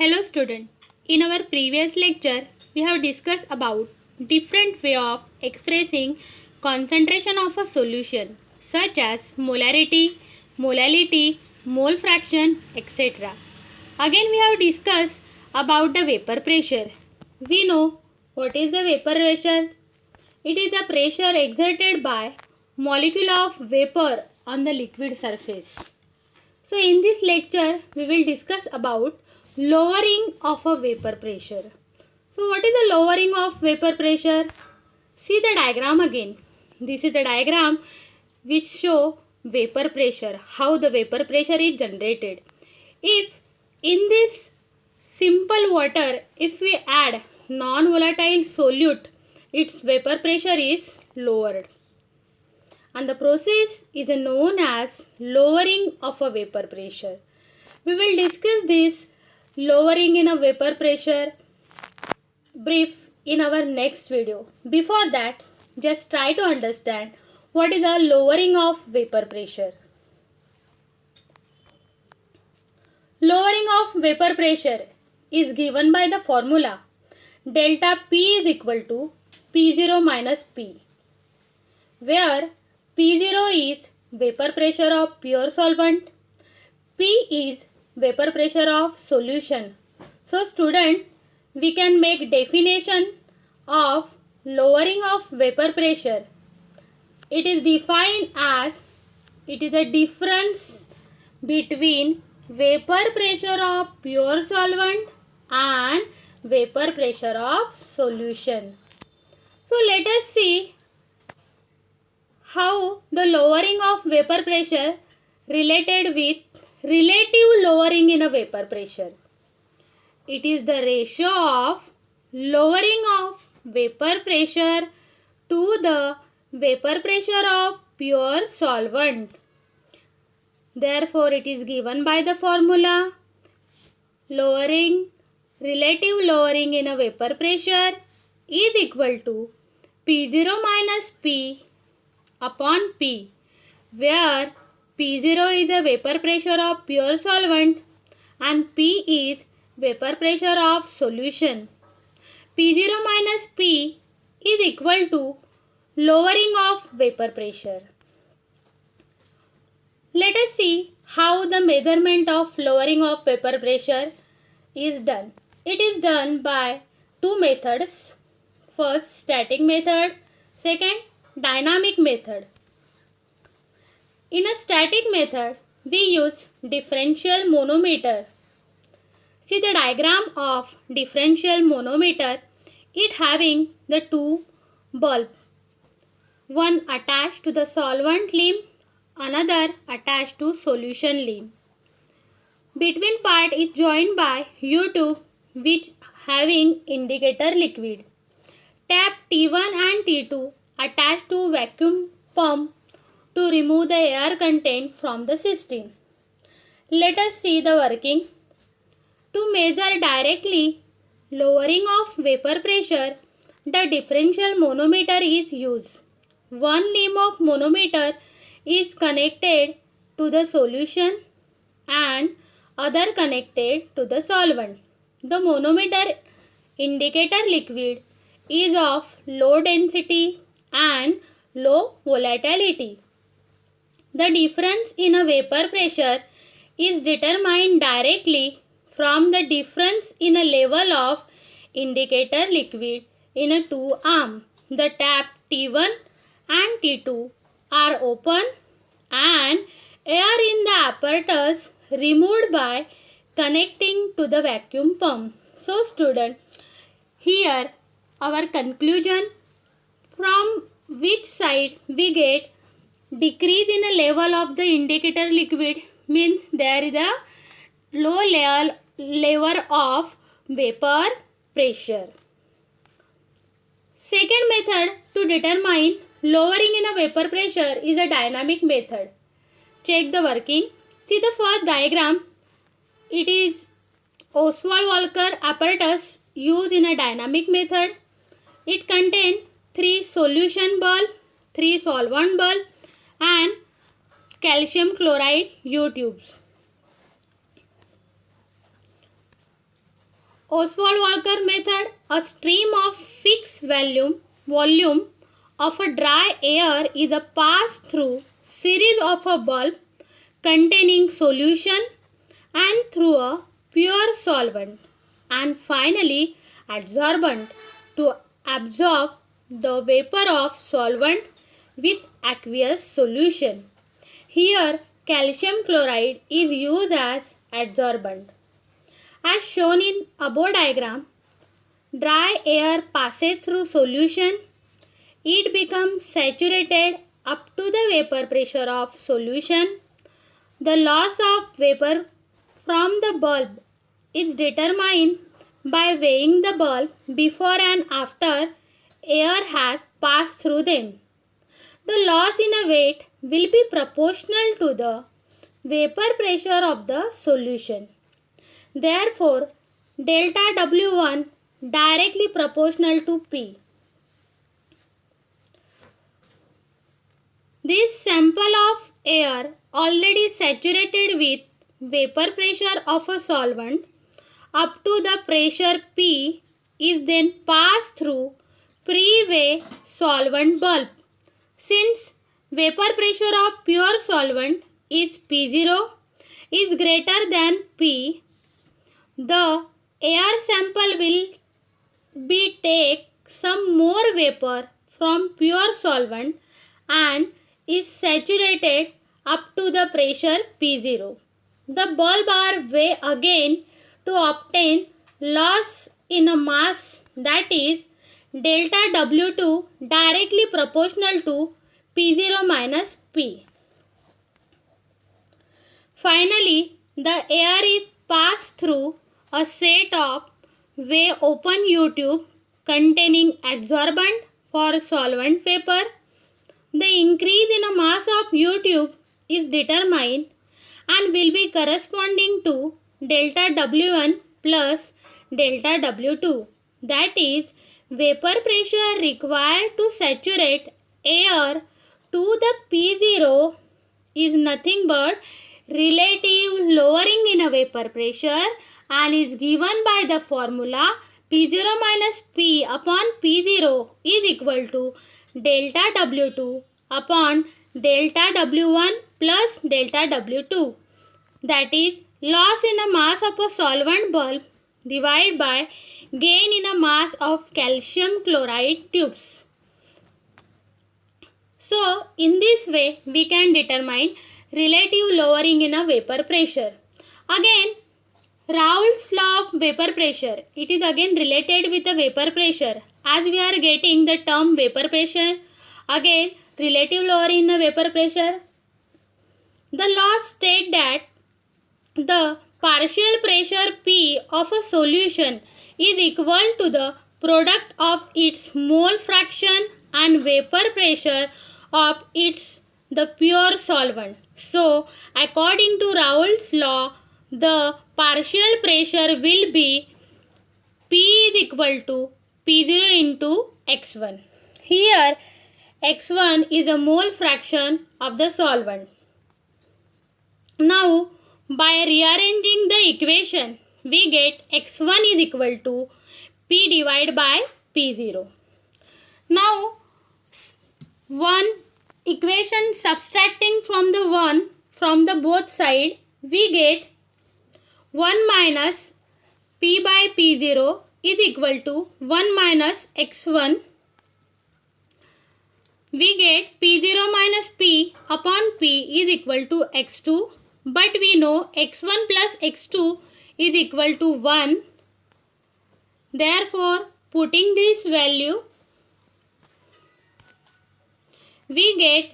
Hello student. In our previous lecture, we have discussed about different way of expressing concentration of a solution such as molarity, molality, mole fraction, etc. Again we have discussed about the vapor pressure. We know what is the vapor pressure. It is the pressure exerted by molecule of vapor on the liquid surface. So in this lecture we will discuss about lowering of a vapor pressure. So what is the lowering of vapor pressure? See the diagram again. This is a diagram which show vapor pressure, how the vapor pressure is generated. If in this simple water, if we add non-volatile solute, its vapor pressure is lowered. And the process is known as lowering of a vapor pressure. We will discuss this lowering in a vapor pressure brief in our next video. Before that, just try to understand what is the lowering of vapor pressure. Lowering of vapor pressure is given by the formula delta P is equal to P0 minus P, where P0 is vapor pressure of pure solvent, P is vapor pressure of solution. So student, we can make definition of lowering of vapor pressure. It is defined as it is a difference between vapor pressure of pure solvent and vapor pressure of solution. So let us see how the lowering of vapor pressure related with relative lowering in a vapor pressure. It is the ratio of lowering of vapor pressure to the vapor pressure of pure solvent. Therefore, it is given by the formula relative lowering in a vapor pressure is equal to P0 minus P upon P, where P0 is a vapor pressure of pure solvent and P is vapor pressure of solution. P0 minus P is equal to lowering of vapor pressure. Let us see how the measurement of lowering of vapor pressure is done. It is done by two methods. First, static method. Second, dynamic method. In a static method, we use differential manometer. See the diagram of differential manometer. It having the two bulb. One attached to the solvent limb, another attached to solution limb. Between part is joined by U-tube which having indicator liquid. Tap T1 and T2 attached to vacuum pump to remove the air content from the system. Let us see the working. To measure directly lowering of vapor pressure, the differential manometer is used. One limb of manometer is connected to the solution and other connected to the solvent. The manometer indicator liquid is of low density and low volatility. The difference in a vapor pressure is determined directly from the difference in a level of indicator liquid in a two arm. The tap T1 and T2 are open and air in the apparatus removed by connecting to the vacuum pump. So student, here our conclusion, from which side we get decrease in a level of the indicator liquid means there is a low level of vapor pressure. Second method to determine lowering in a vapor pressure is a dynamic method. Check the working. See the first diagram. It is Ostwald-Walker apparatus used in a dynamic method. It contains 3 solution bulb, 3 solvent bulb and calcium chloride U-tubes. Ostwald-Walker method, a stream of fixed volume of a dry air is a pass-through series of a bulb containing solution and through a pure solvent, and finally adsorbent to absorb the vapor of solvent with aqueous solution. Here calcium chloride is used as adsorbent. As shown in above diagram, dry air passes through solution. It becomes saturated up to the vapor pressure of solution. The loss of vapor from the bulb is determined by weighing the bulb before and after air has passed through them. The loss in a weight will be proportional to the vapor pressure of the solution. Therefore, delta W1 directly proportional to P. This sample of air already saturated with vapor pressure of a solvent up to the pressure P is then passed through pre-weigh solvent bulb. Since vapor pressure of pure solvent is P0 is greater than P, the air sample will be take some more vapor from pure solvent and is saturated up to the pressure P0. The bulb are weighed again to obtain loss in a mass, that is delta W2 directly proportional to P0 minus P. Finally, the air is passed through a set of weigh open U-tube containing adsorbent for solvent vapor. The increase in a mass of U-tube is determined and will be corresponding to delta W1 plus delta W2. That is, vapor pressure required to saturate air to the P0 is nothing but relative lowering in a vapor pressure and is given by the formula P0 minus P upon P0 is equal to delta W2 upon delta W1 plus delta W2. That is, loss in a mass of a solvent bulb divided by gain in a mass of calcium chloride tubes. So, in this way, we can determine relative lowering in a vapor pressure. Again, Raoult's law of vapor pressure. It is again related with the vapor pressure. As we are getting the term vapor pressure, again relative lowering in the vapor pressure. The law states that the partial pressure P of a solution is equal to the product of its mole fraction and vapor pressure of the pure solvent. So, according to Raoult's law, the partial pressure will be P is equal to P0 into X1. Here, X1 is a mole fraction of the solvent. Now, by rearranging the equation, we get X1 is equal to P divided by P0. Now, one equation subtracting from the 1 from the both side, we get 1 minus P by P0 is equal to 1 minus X1. We get P0 minus P upon P is equal to X2. But we know X1 plus X2 is equal to 1. Therefore, putting this value, we get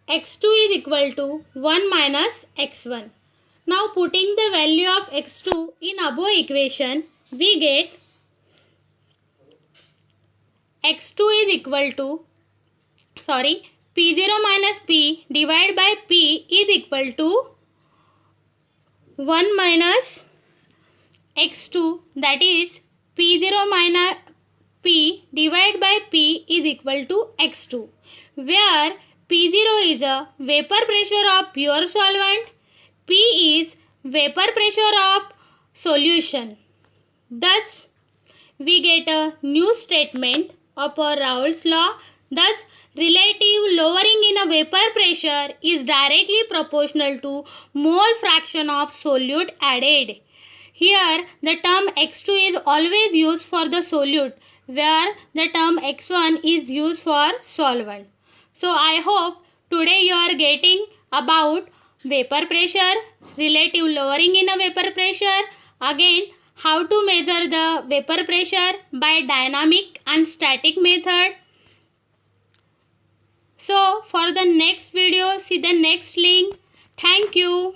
X2 is equal to 1 minus X1. Now, putting the value of X2 in above equation, we get X2 is equal to, P0 minus P divided by P is equal to 1 minus X2, that is P0 minus P divided by P is equal to X2, where P0 is a vapor pressure of pure solvent, P is vapor pressure of solution. Thus, we get a new statement of Raoult's law. Thus, relative lowering in a vapor pressure is directly proportional to mole fraction of solute added. Here, the term x2 is always used for the solute, where the term x1 is used for solvent. So, I hope today you are getting about vapor pressure, relative lowering in a vapor pressure, again how to measure the vapor pressure by dynamic and static method. So for the next video, see the next link. Thank you.